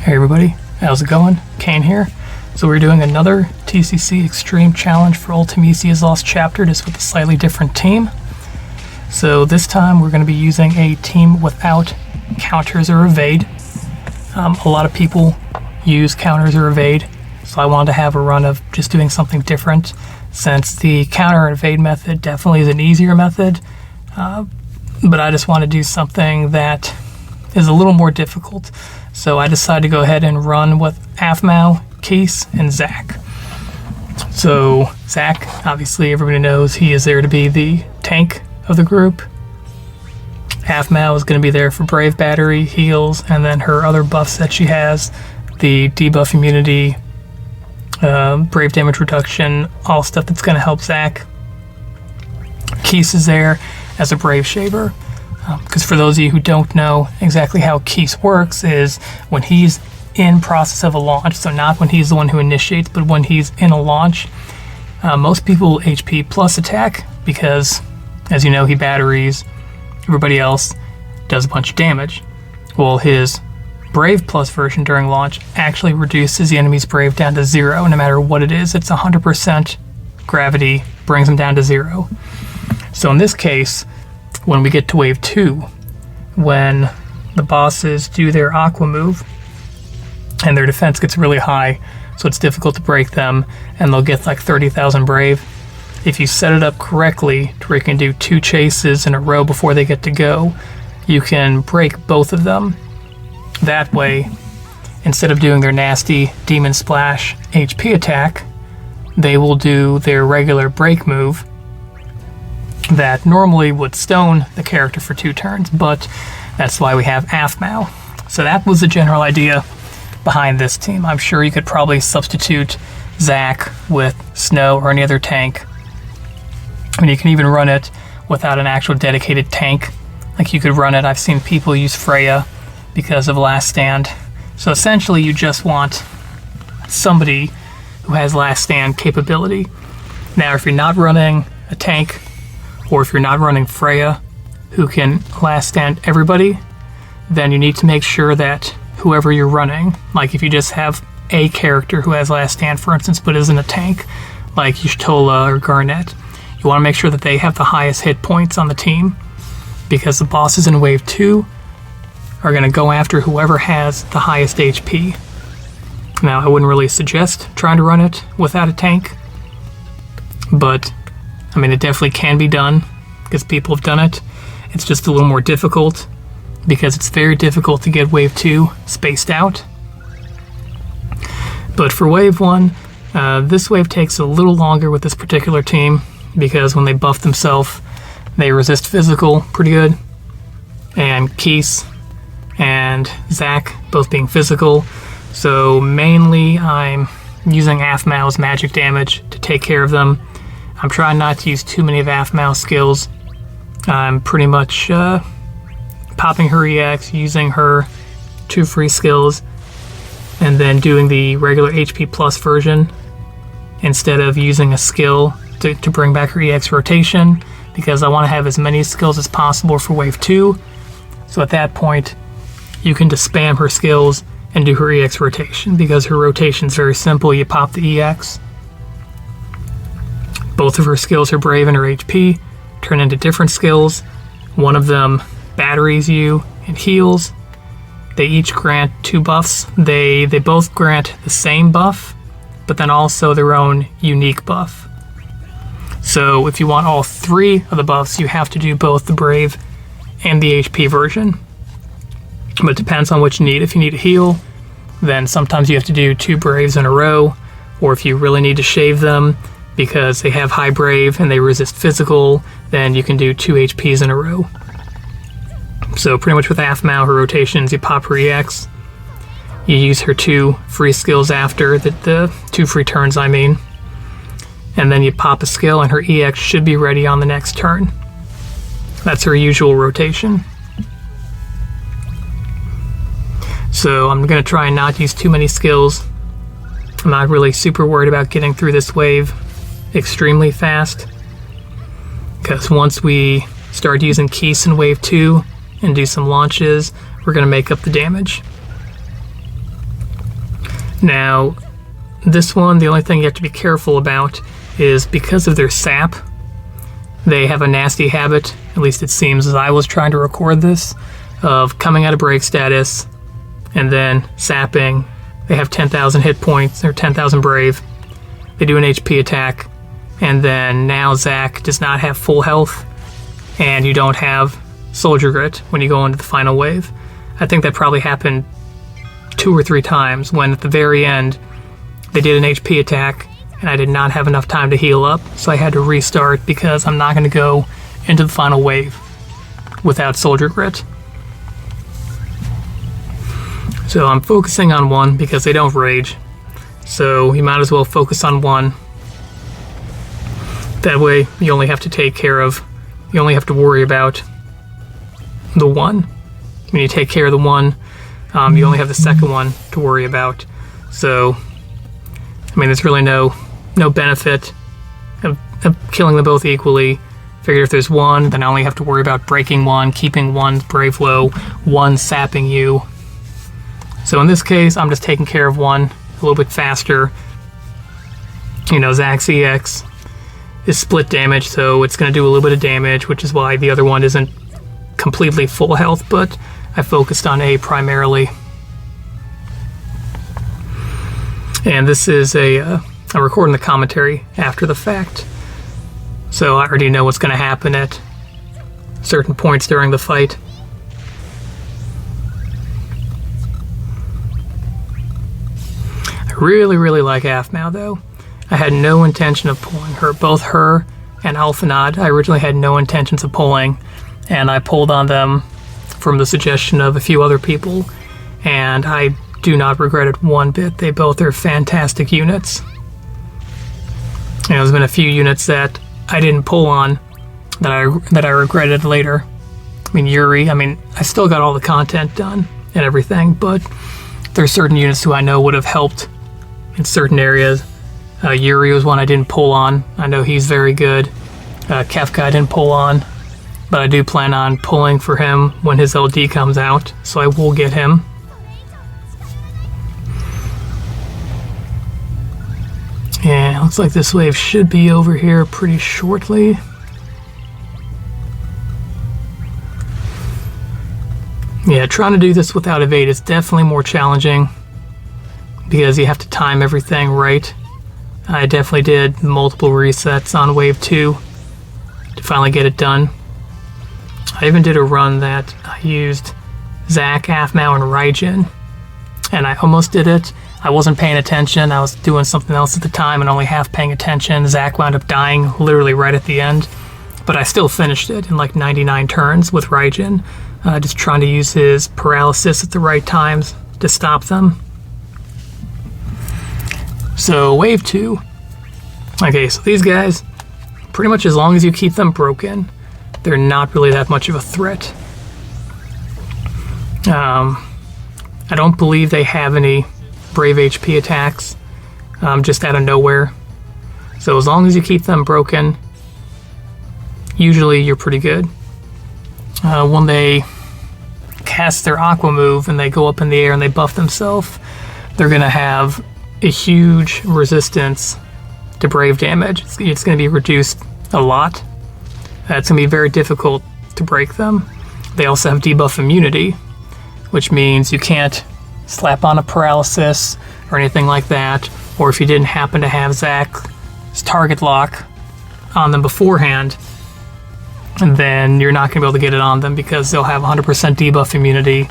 Hey everybody, how's it going? Kane here. So we're doing another TCC Extreme challenge for Ultimisia's Lost Chapter, just with a slightly different team. So this time we're going to be using a team without counters or evade. A lot of people use counters or evade, so I wanted to have a run of just doing something different, since the counter and evade method definitely is an easier method, but I just want to do something that is a little more difficult. So I decided to go ahead and run with Aphmau, Keiss, and Zack. So Zack, obviously everybody knows he is there to be the tank of the group. Aphmau is going to be there for Brave Battery, heals, and then her other buffs that she has, the debuff immunity, Brave damage reduction, all stuff that's going to help Zack. Keiss is there as a Brave shaver. Because for those of you who don't know exactly how Keiss works, is when he's in process of a launch, so not when he's the one who initiates, but when he's in a launch, most people HP plus attack, because as you know, he batteries, everybody else does a bunch of damage. Well, his Brave plus version during launch actually reduces the enemy's Brave down to 0, no matter what it is. It's 100% gravity, brings them down to 0. So in this case, when we get to wave 2, when the bosses do their aqua move and their defense gets really high, so it's difficult to break them, and they'll get like 30,000 Brave. If you set it up correctly to where you can do 2 chases in a row before they get to go, you can break both of them. That way, instead of doing their nasty Demon Splash HP attack, they will do their regular break move that normally would stone the character for 2 turns, but that's why we have Aphmau. So that was the general idea behind this team. I'm sure you could probably substitute Zack with Snow or any other tank. I mean, you can even run it without an actual dedicated tank. Like, you could run it, I've seen people use Freya because of Last Stand. So essentially you just want somebody who has Last Stand capability. Now, if you're not running a tank, or if you're not running Freya, who can last stand everybody, then you need to make sure that whoever you're running, like if you just have a character who has last stand, for instance, but isn't a tank, like Y'shtola or Garnet, you want to make sure that they have the highest hit points on the team, because the bosses in wave 2 are going to go after whoever has the highest HP. Now, I wouldn't really suggest trying to run it without a tank, but I mean, it definitely can be done, because people have done it. It's just a little more difficult, because it's very difficult to get wave 2 spaced out. But for wave 1, this wave takes a little longer with this particular team, because when they buff themselves, they resist physical pretty good. And Keiss and Zack both being physical. So mainly I'm using Aphmau's magic damage to take care of them. I'm trying not to use too many of Aphmau's skills. I'm pretty much popping her EX, using her 2 free skills, and then doing the regular HP plus version instead of using a skill to bring back her EX rotation, because I want to have as many skills as possible for wave 2. So at that point, you can just spam her skills and do her EX rotation, because her rotation is very simple. You pop the EX, both of her skills, her Brave and her HP, turn into different skills. One of them batteries you and heals. They each grant 2 buffs. They both grant the same buff, but then also their own unique buff. So if you want all 3 of the buffs, you have to do both the Brave and the HP version. But it depends on what you need. If you need a heal, then sometimes you have to do 2 Braves in a row, or if you really need to shave them because they have high Brave and they resist physical, then you can do 2 HPs in a row. So pretty much with Aphmau, her rotations, you pop her EX, you use her 2 free skills after, the 2 free turns I mean, and then you pop a skill and her EX should be ready on the next turn. That's her usual rotation. So I'm going to try and not use too many skills. I'm not really super worried about getting through this wave extremely fast, because once we start using Keiss in wave 2 and do some launches, we're going to make up the damage. Now, this one, the only thing you have to be careful about is because of their sap, they have a nasty habit, at least it seems as I was trying to record this, of coming out of break status and then sapping. They have 10,000 hit points, or 10,000 brave. They do an HP attack, and then now Zack does not have full health, and you don't have Soldier Grit when you go into the final wave. I think that probably happened 2 or 3 times when at the very end they did an HP attack and I did not have enough time to heal up, so I had to restart because I'm not going to go into the final wave without Soldier Grit. So I'm focusing on one because they don't rage, so you might as well focus on one. That way you only have to worry about the one. When you take care of the one, you only have the second one to worry about. So, I mean, there's really no benefit of killing them both equally. Figured if there's one, then I only have to worry about breaking one, keeping one brave low, one sapping you. So in this case, I'm just taking care of one a little bit faster. You know, Zack's EX is split damage, so it's going to do a little bit of damage, which is why the other one isn't completely full health, but I focused on A primarily. And this is I'm recording the commentary after the fact, so I already know what's going to happen at certain points during the fight. I really like Aphmau though. I had no intention of pulling her. Both her and Alphinaud I originally had no intentions of pulling, and I pulled on them from the suggestion of a few other people, and I do not regret it one bit. They both are fantastic units. You know, there's been a few units that I didn't pull on that I regretted later. I mean, Yuri, I still got all the content done and everything, but there's certain units who I know would have helped in certain areas. Yuri was one I didn't pull on. I know he's very good. Kefka I didn't pull on, but I do plan on pulling for him when his LD comes out, so I will get him. Yeah, looks like this wave should be over here pretty shortly. Yeah, trying to do this without evade is definitely more challenging because you have to time everything right. I definitely did multiple resets on wave 2 to finally get it done. I even did a run that I used Zack, Aphmau, and Raijin, and I almost did it. I wasn't paying attention. I was doing something else at the time and only half paying attention. Zack wound up dying literally right at the end, but I still finished it in like 99 turns with Raijin, just trying to use his paralysis at the right times to stop them. So wave 2. Okay, so these guys, pretty much as long as you keep them broken, they're not really that much of a threat. I don't believe they have any brave HP attacks, just out of nowhere. So as long as you keep them broken, usually you're pretty good. When they cast their aqua move and they go up in the air and they buff themselves, they're going to have a huge resistance to brave damage. It's going to be reduced a lot. It's going to be very difficult to break them. They also have debuff immunity, which means you can't slap on a paralysis or anything like that, or if you didn't happen to have Zack's target lock on them beforehand, and then you're not going to be able to get it on them because they'll have 100% debuff immunity.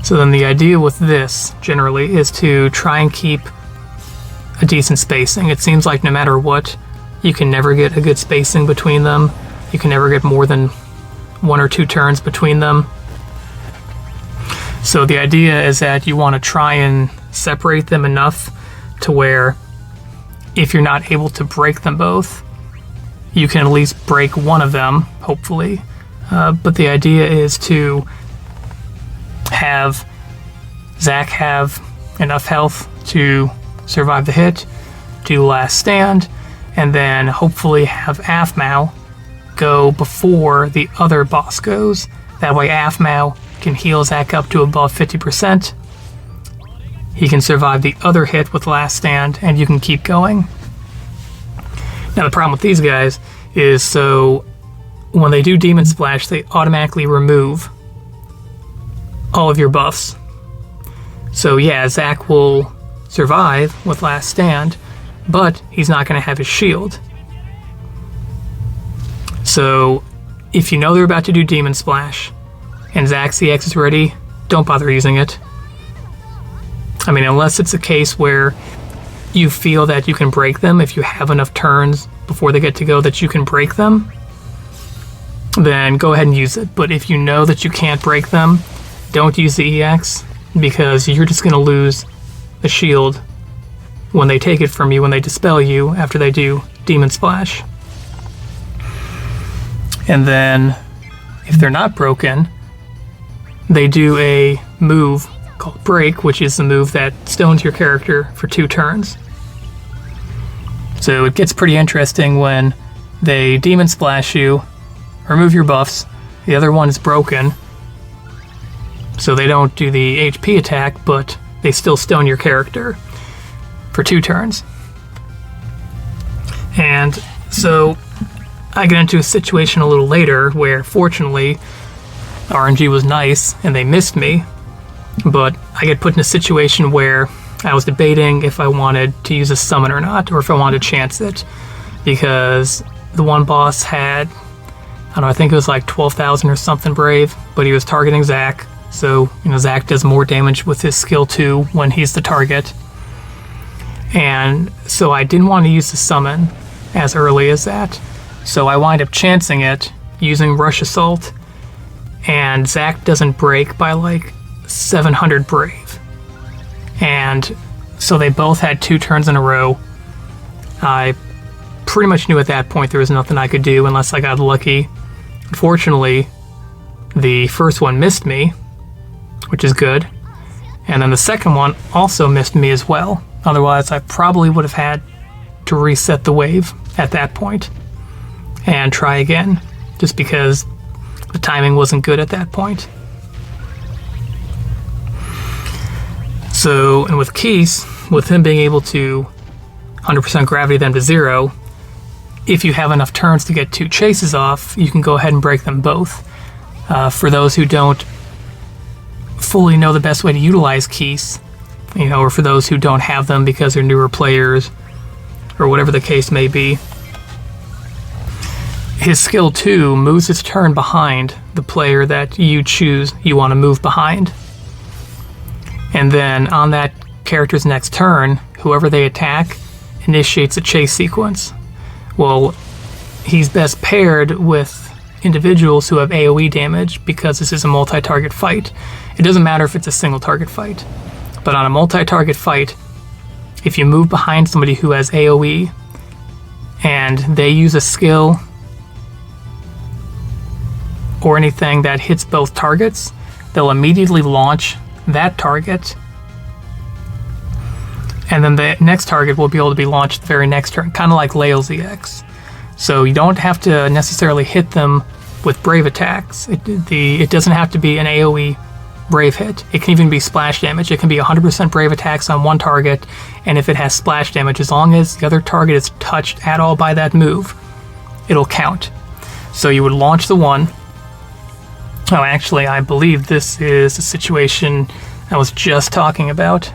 So then the idea with this, generally, is to try and keep a decent spacing. It seems like no matter what, you can never get a good spacing between them. You can never get more than 1 or 2 turns between them. So the idea is that you want to try and separate them enough to where if you're not able to break them both, you can at least break one of them, hopefully. But the idea is to have Zack have enough health to survive the hit, do last stand, and then hopefully have Aphmau go before the other boss goes. That way Aphmau can heal Zack up to above 50%. He can survive the other hit with Last Stand, and you can keep going. Now the problem with these guys is, so when they do Demon Splash, they automatically remove all of your buffs. So yeah, Zack will survive with Last Stand, but he's not going to have his shield. So if you know they're about to do Demon Splash and Zack's EX is ready, don't bother using it. I mean, unless it's a case where you feel that you can break them, if you have enough turns before they get to go that you can break them, then go ahead and use it. But if you know that you can't break them, don't use the EX, because you're just going to lose the shield when they take it from you, when they dispel you after they do Demon Splash. And then, if they're not broken, they do a move called Break, which is the move that stones your character for 2 turns. So it gets pretty interesting when they Demon Splash you, remove your buffs, the other one is broken, so they don't do the HP attack, but they still stone your character for 2 turns. And so I get into a situation a little later where, fortunately, RNG was nice and they missed me, but I get put in a situation where I was debating if I wanted to use a summon or not, or if I wanted to chance it, because the one boss had, I don't know, I think it was like 12,000 or something brave, but he was targeting Zack, so, you know, Zack does more damage with his skill 2 when he's the target. And so I didn't want to use the summon as early as that, so I wind up chancing it using Rush Assault, and Zack doesn't break by like 700 brave. And so they both had 2 turns in a row. I pretty much knew at that point there was nothing I could do unless I got lucky. Unfortunately, the first one missed me, which is good. And then the second one also missed me as well. Otherwise, I probably would have had to reset the wave at that point and try again, just because the timing wasn't good at that point. So, and with Keiss, with him being able to 100% gravity them to 0, if you have enough turns to get 2 chases off, you can go ahead and break them both. For those who don't fully know the best way to utilize Keiss, you know, or for those who don't have them because they're newer players, or whatever the case may be, his skill 2 moves his turn behind the player that you choose you want to move behind. And then on that character's next turn, whoever they attack initiates a chase sequence. Well, he's best paired with individuals who have AoE damage because this is a multi-target fight. It doesn't matter if it's a single target fight, but on a multi-target fight, if you move behind somebody who has AoE and they use a skill or anything that hits both targets, they'll immediately launch that target, and then the next target will be able to be launched the very next turn, kind of like Lael's EX. So you don't have to necessarily hit them with brave attacks. It doesn't have to be an AoE brave hit. It can even be splash damage. It can be 100% brave attacks on one target, and if it has splash damage, as long as the other target is touched at all by that move, it'll count. So you would launch the one. Oh, actually, I believe this is the situation I was just talking about.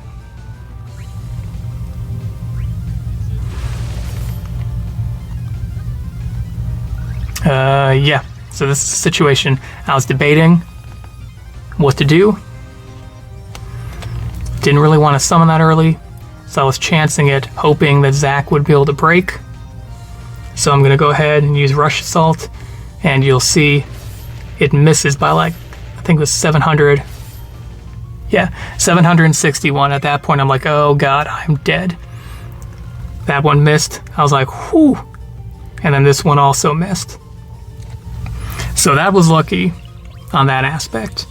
Yeah, so this is the situation. I was debating what to do. Didn't really want to summon that early, so I was chancing it, hoping that Zack would be able to break. So I'm going to go ahead and use Rush Assault, and you'll see it misses by like, I think it was 700. Yeah, 761. At that point, I'm like, oh god, I'm dead. That one missed. I was like, whew. And then this one also missed. So that was lucky on that aspect.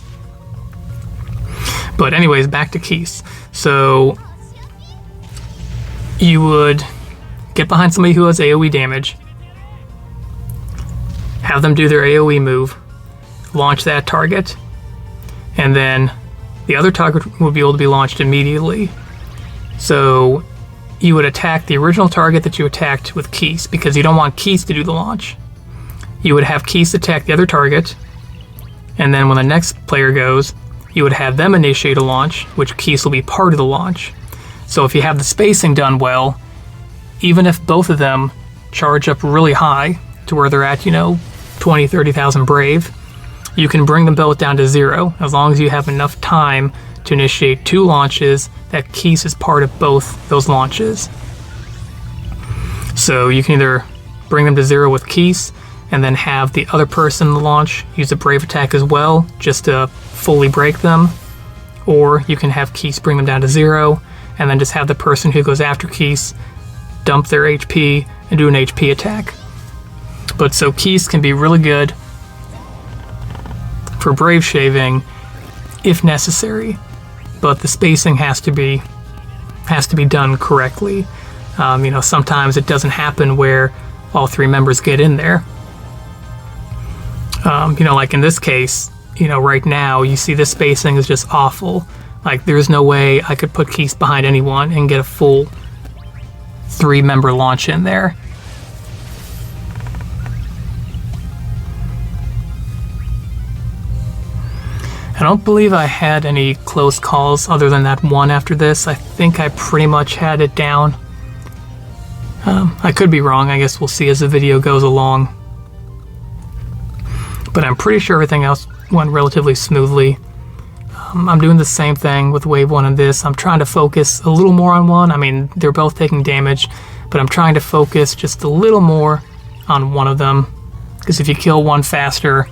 But anyways, back to Keiss. So you would get behind somebody who has AoE damage, have them do their AoE move, launch that target, and then the other target will be able to be launched immediately. So you would attack the original target that you attacked with Keiss, because you don't want Keiss to do the launch. You would have Keiss attack the other target, and then when the next player goes, you would have them initiate a launch, which Keiss will be part of the launch. So if you have the spacing done well, even if both of them charge up really high to where they're at, 20, 30,000 Brave, you can bring them both down to 0 as long as you have enough time to initiate 2 launches that Keiss is part of both those launches. So you can either bring them to 0 with Keiss and then have the other person in the launch use a Brave attack as well, just to fully break them, or you can have Keiss bring them down to 0 and then just have the person who goes after Keiss dump their HP and do an HP attack. But so Keiss can be really good for Brave shaving if necessary, but the spacing has to be done correctly. Sometimes it doesn't happen where all 3 members get in there. Like in this case, right now you see this spacing is just awful. Like there's no way I could put Keiss behind anyone and get a full 3-member launch in there. I don't believe I had any close calls other than that one after this. I think I pretty much had it down. I could be wrong. I guess we'll see as the video goes along. But I'm pretty sure everything else went relatively smoothly. I'm doing the same thing with wave 1 and this. I'm trying to focus a little more on one. I mean, they're both taking damage, but I'm trying to focus just a little more on one of them. Because if you kill one faster,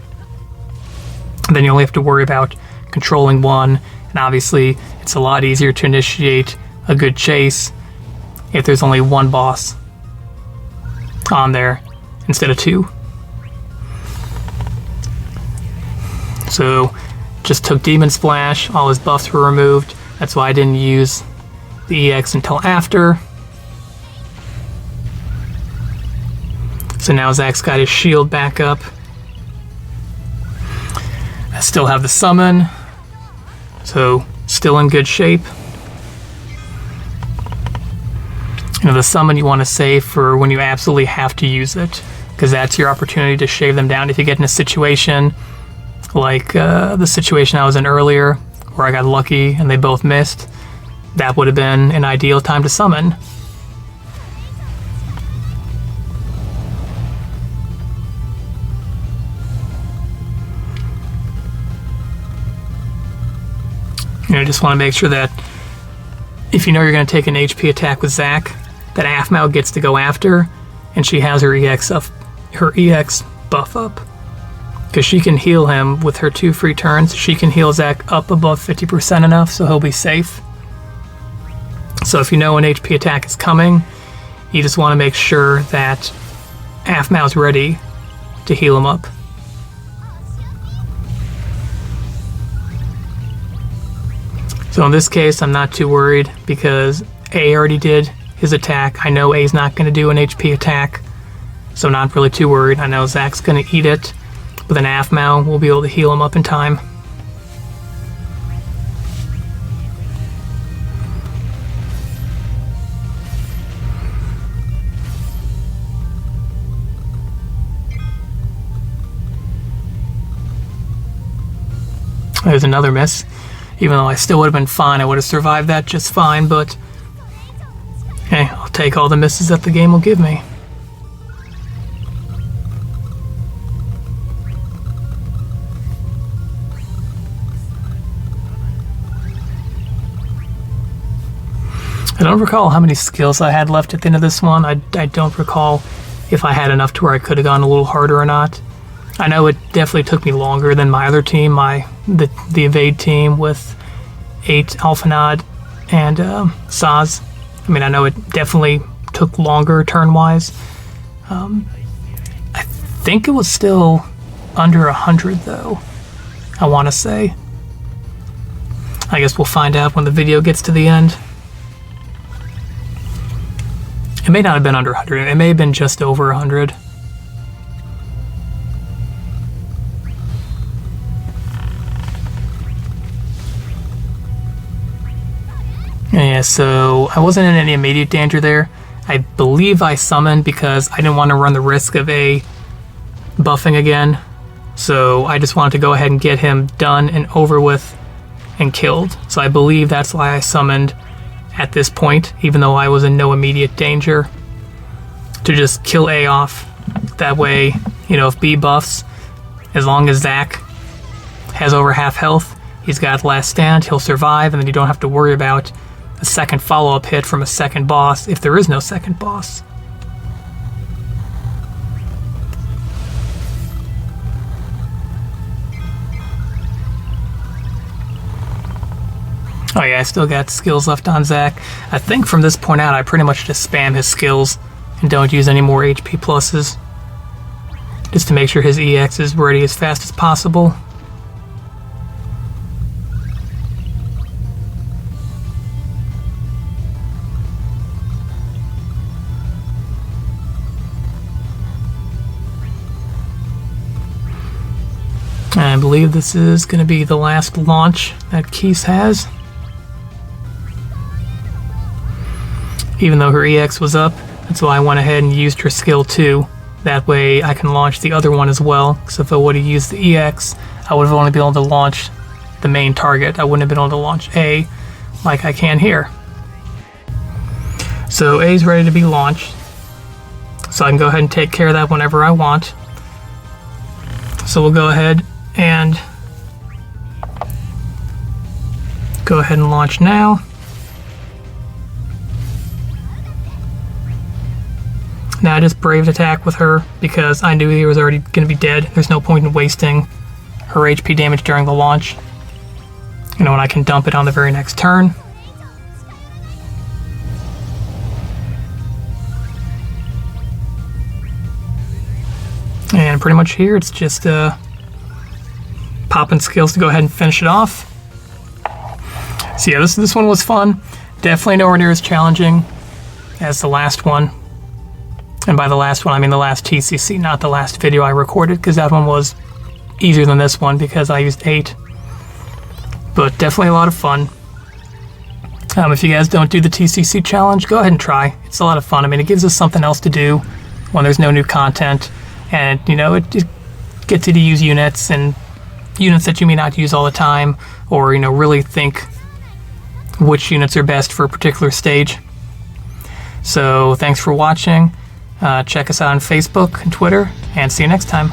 then you only have to worry about controlling one. And obviously, it's a lot easier to initiate a good chase if there's only one boss on there instead of 2. So just took Demon Splash, all his buffs were removed. That's why I didn't use the EX until after. So now Zack's got his shield back up. I still have the summon, so still in good shape. The summon you want to save for when you absolutely have to use it, because that's your opportunity to shave them down if you get in a situation like the situation I was in earlier, where I got lucky and they both missed. That would have been an ideal time to summon. Just want to make sure that if you know you're going to take an HP attack with Zack, that Aphmau gets to go after, and she has her EX buff up. Because she can heal him with her 2 free turns. She can heal Zack up above 50% enough, so he'll be safe. So if you know an HP attack is coming, you just want to make sure that Aphmau's ready to heal him up. So in this case, I'm not too worried because A already did his attack. I know A's not going to do an HP attack, so I'm not really too worried. I know Zack's going to eat it, but then Aphmau will be able to heal him up in time. There's another miss. Even though I still would have been fine, I would have survived that just fine, but hey, I'll take all the misses that the game will give me. I don't recall how many skills I had left at the end of this one. I don't recall if I had enough to where I could have gone a little harder or not. I know it definitely took me longer than my other team, the evade team with 8 Alphinaud and Sazh. I mean, I know it definitely took longer turn-wise. I think it was still under 100 though, I want to say. I guess we'll find out when the video gets to the end. It may not have been under 100, it may have been just over 100. Yeah, so I wasn't in any immediate danger there. I believe I summoned because I didn't want to run the risk of A buffing again. So I just wanted to go ahead and get him done and over with and killed. So I believe that's why I summoned at this point, even though I was in no immediate danger, to just kill A off. That way, you know, if B buffs, as long as Zack has over half health, he's got last stand, he'll survive, and then you don't have to worry about a second follow-up hit from a second boss if there is no second boss. Oh yeah, I still got skills left on Zack. I think from this point out I pretty much just spam his skills and don't use any more HP pluses, just to make sure his EX is ready as fast as possible. I believe this is going to be the last launch that Keiss has. Even though her EX was up, that's why I went ahead and used her skill too. That way I can launch the other one as well, because if I would have used the EX, I would have only been able to launch the main target. I wouldn't have been able to launch A like I can here. So A is ready to be launched, so I can go ahead and take care of that whenever I want. So we'll go ahead and launch now. Now I just braved attack with her because I knew he was already going to be dead. There's no point in wasting her HP damage during the launch, you know, when I can dump it on the very next turn. And pretty much here it's just popping skills to go ahead and finish it off. So yeah, this one was fun. Definitely nowhere near as challenging as the last one. And by the last one, I mean the last TCC, not the last video I recorded, because that one was easier than this one because I used 8. But definitely a lot of fun. If you guys don't do the TCC challenge, go ahead and try. It's a lot of fun. I mean, it gives us something else to do when there's no new content. And, you know, it gets you to use units, and units that you may not use all the time, or, you know, really think which units are best for a particular stage. So thanks for watching. Check us out on Facebook and Twitter, and see you next time.